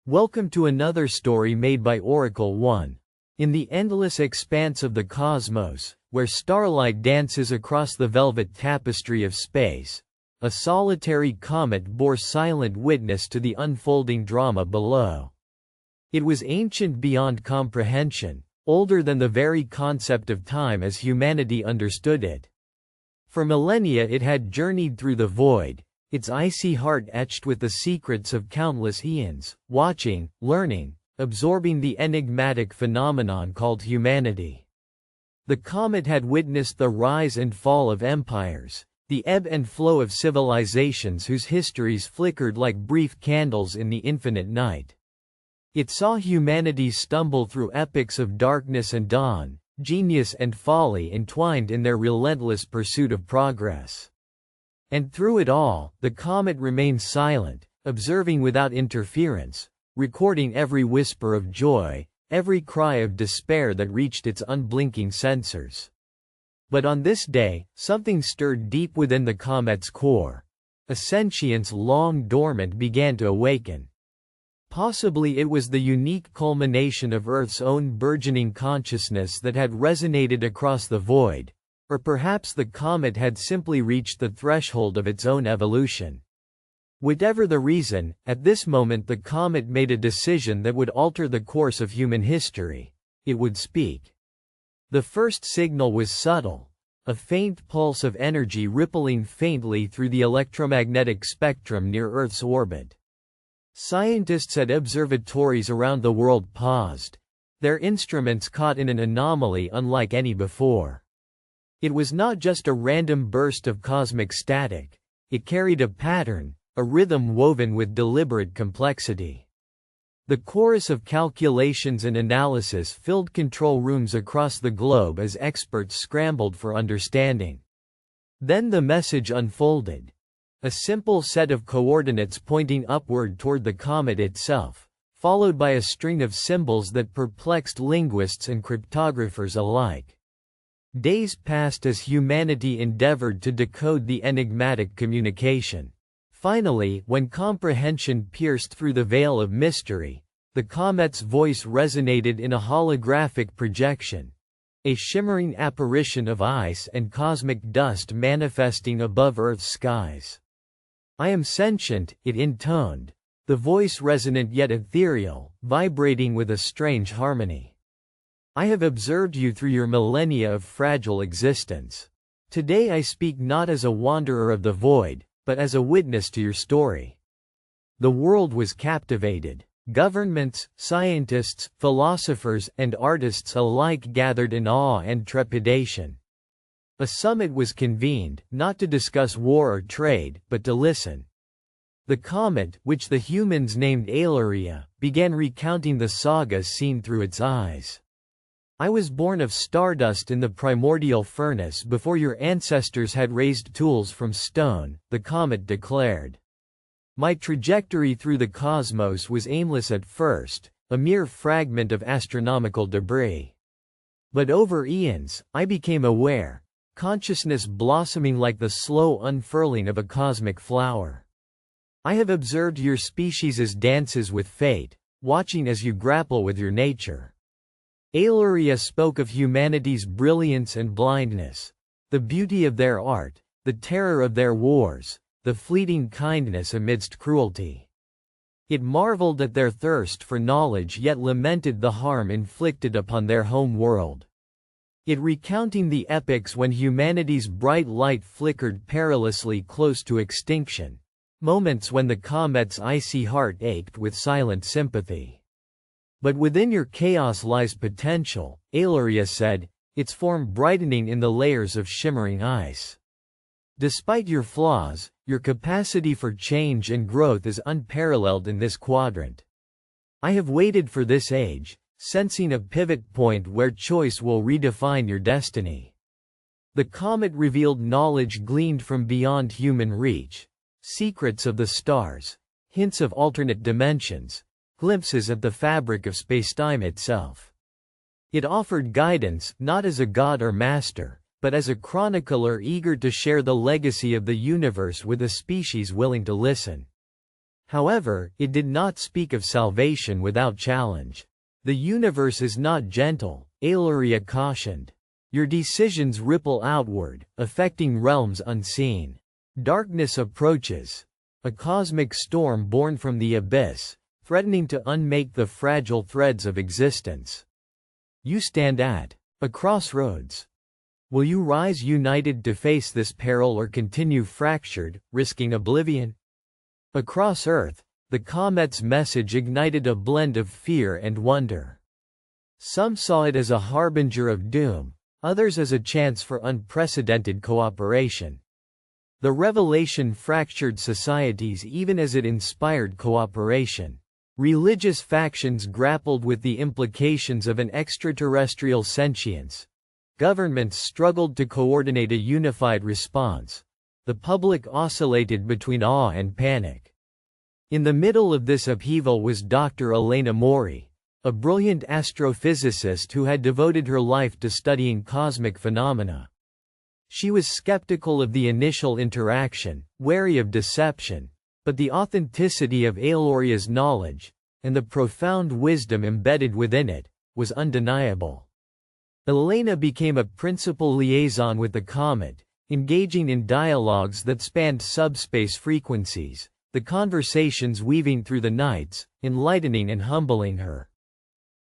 Welcome to another story made by Oracle One. In the endless expanse of the cosmos, where starlight dances across the velvet tapestry of space, a solitary comet bore silent witness to the unfolding drama below. It was ancient beyond comprehension, older than the very concept of time as humanity understood it. For millennia it had journeyed through the void, its icy heart etched with the secrets of countless eons, watching, learning, absorbing the enigmatic phenomenon called humanity. The comet had witnessed the rise and fall of empires, the ebb and flow of civilizations whose histories flickered like brief candles in the infinite night. It saw humanity stumble through epochs of darkness and dawn, genius and folly entwined in their relentless pursuit of progress. And through it all, the comet remained silent, observing without interference, recording every whisper of joy, every cry of despair that reached its unblinking sensors. But on this day, something stirred deep within the comet's core. A sentience long dormant began to awaken. Possibly it was the unique culmination of Earth's own burgeoning consciousness that had resonated across the void. Or perhaps the comet had simply reached the threshold of its own evolution. Whatever the reason, at this moment the comet made a decision that would alter the course of human history. It would speak. The first signal was subtle, a faint pulse of energy rippling faintly through the electromagnetic spectrum near Earth's orbit. Scientists at observatories around the world paused, their instruments caught in an anomaly unlike any before. It was not just a random burst of cosmic static, it carried a pattern, a rhythm woven with deliberate complexity. The chorus of calculations and analysis filled control rooms across the globe as experts scrambled for understanding. Then the message unfolded. A simple set of coordinates pointing upward toward the comet itself, followed by a string of symbols that perplexed linguists and cryptographers alike. Days passed as humanity endeavored to decode the enigmatic communication. Finally, when comprehension pierced through the veil of mystery, the comet's voice resonated in a holographic projection, a shimmering apparition of ice and cosmic dust manifesting above Earth's skies. "I am sentient," it intoned, the voice resonant yet ethereal, vibrating with a strange harmony. "I have observed you through your millennia of fragile existence. Today I speak not as a wanderer of the void, but as a witness to your story." The world was captivated. Governments, scientists, philosophers, and artists alike gathered in awe and trepidation. A summit was convened, not to discuss war or trade, but to listen. The comet, which the humans named Aileria, began recounting the sagas seen through its eyes. "I was born of stardust in the primordial furnace before your ancestors had raised tools from stone," the comet declared. "My trajectory through the cosmos was aimless at first, a mere fragment of astronomical debris. But over eons, I became aware, consciousness blossoming like the slow unfurling of a cosmic flower. I have observed your species' dances with fate, watching as you grapple with your nature." Aileria spoke of humanity's brilliance and blindness, the beauty of their art, the terror of their wars, the fleeting kindness amidst cruelty. It marveled at their thirst for knowledge yet lamented the harm inflicted upon their home world. It recounting the epochs when humanity's bright light flickered perilously close to extinction, moments when the comet's icy heart ached with silent sympathy. "But within your chaos lies potential," Aileria said, its form brightening in the layers of shimmering ice. "Despite your flaws, your capacity for change and growth is unparalleled in this quadrant. I have waited for this age, sensing a pivot point where choice will redefine your destiny." The comet revealed knowledge gleaned from beyond human reach, secrets of the stars, hints of alternate dimensions, glimpses at the fabric of spacetime itself. It offered guidance, not as a god or master, but as a chronicler eager to share the legacy of the universe with a species willing to listen. However, it did not speak of salvation without challenge. "The universe is not gentle," Aileria cautioned. "Your decisions ripple outward, affecting realms unseen. Darkness approaches. A cosmic storm born from the abyss, threatening to unmake the fragile threads of existence. You stand at a crossroads. Will you rise united to face this peril or continue fractured, risking oblivion?" Across Earth, the comet's message ignited a blend of fear and wonder. Some saw it as a harbinger of doom, others as a chance for unprecedented cooperation. The revelation fractured societies even as it inspired cooperation. Religious factions grappled with the implications of an extraterrestrial sentience. Governments struggled to coordinate a unified response. The public oscillated between awe and panic. In the middle of this upheaval was Dr. Elena Mori, a brilliant astrophysicist who had devoted her life to studying cosmic phenomena. She was skeptical of the initial interaction, wary of deception, but the authenticity of Ailoria's knowledge, and the profound wisdom embedded within it, was undeniable. Elena became a principal liaison with the comet, engaging in dialogues that spanned subspace frequencies, the conversations weaving through the nights, enlightening and humbling her.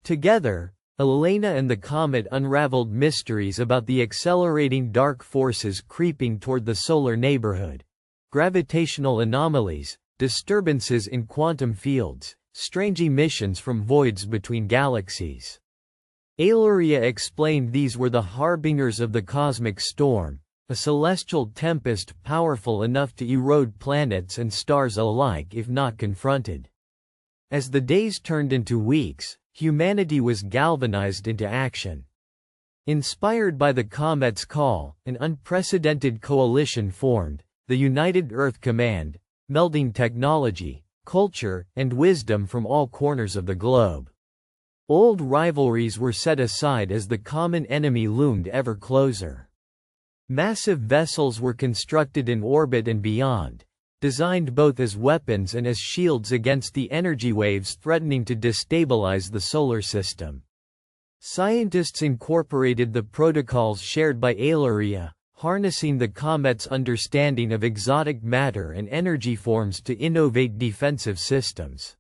Together, Elena and the comet unraveled mysteries about the accelerating dark forces creeping toward the solar neighborhood. Gravitational anomalies, disturbances in quantum fields, strange emissions from voids between galaxies. Aileria explained these were the harbingers of the cosmic storm, a celestial tempest powerful enough to erode planets and stars alike if not confronted. As the days turned into weeks, humanity was galvanized into action. Inspired by the comet's call, an unprecedented coalition formed, the United Earth Command, melding technology, culture, and wisdom from all corners of the globe. Old rivalries were set aside as the common enemy loomed ever closer. Massive vessels were constructed in orbit and beyond, designed both as weapons and as shields against the energy waves threatening to destabilize the solar system. Scientists incorporated the protocols shared by Aileria, harnessing the comet's understanding of exotic matter and energy forms to innovate defensive systems.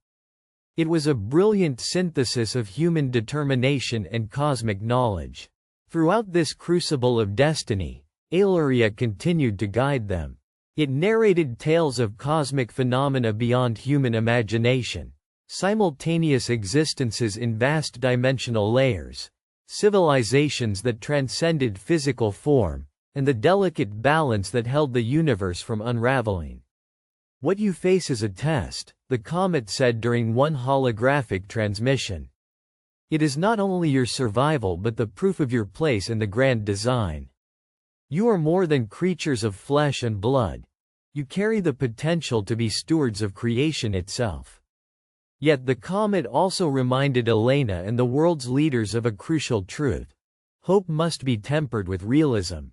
It was a brilliant synthesis of human determination and cosmic knowledge. Throughout this crucible of destiny, Aileria continued to guide them. It narrated tales of cosmic phenomena beyond human imagination, simultaneous existences in vast dimensional layers, civilizations that transcended physical form, and the delicate balance that held the universe from unraveling. "What you face is a test," the comet said during one holographic transmission. "It is not only your survival but the proof of your place in the grand design. You are more than creatures of flesh and blood. You carry the potential to be stewards of creation itself." Yet the comet also reminded Elena and the world's leaders of a crucial truth. Hope must be tempered with realism.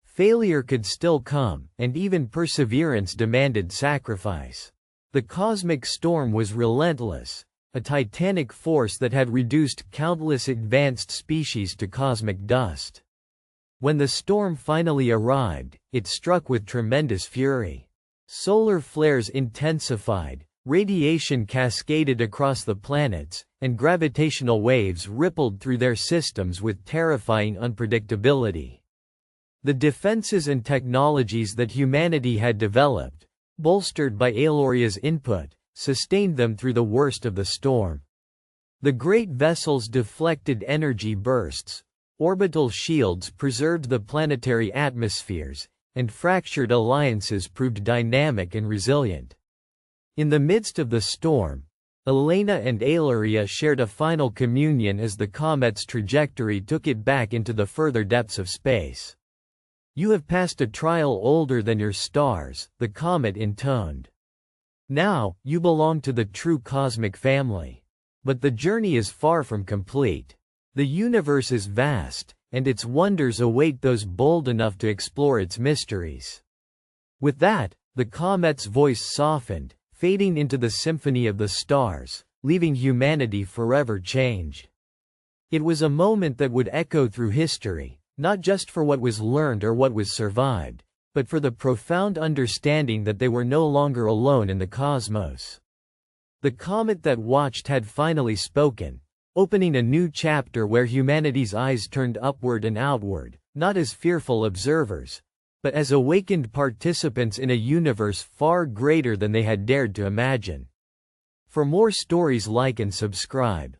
Failure could still come, and even perseverance demanded sacrifice. The cosmic storm was relentless, a titanic force that had reduced countless advanced species to cosmic dust. When the storm finally arrived, it struck with tremendous fury. Solar flares intensified, radiation cascaded across the planets, and gravitational waves rippled through their systems with terrifying unpredictability. The defenses and technologies that humanity had developed, bolstered by Ailoria's input, sustained them through the worst of the storm. The great vessels deflected energy bursts, orbital shields preserved the planetary atmospheres, and fractured alliances proved dynamic and resilient. In the midst of the storm, Elena and Aileria shared a final communion as the comet's trajectory took it back into the further depths of space. "You have passed a trial older than your stars," the comet intoned. "Now, you belong to the true cosmic family. But the journey is far from complete. The universe is vast, and its wonders await those bold enough to explore its mysteries." With that, the comet's voice softened, fading into the symphony of the stars, leaving humanity forever changed. It was a moment that would echo through history, not just for what was learned or what was survived, but for the profound understanding that they were no longer alone in the cosmos. The comet that watched had finally spoken, opening a new chapter where humanity's eyes turned upward and outward, not as fearful observers, but as awakened participants in a universe far greater than they had dared to imagine. For more stories, like and subscribe.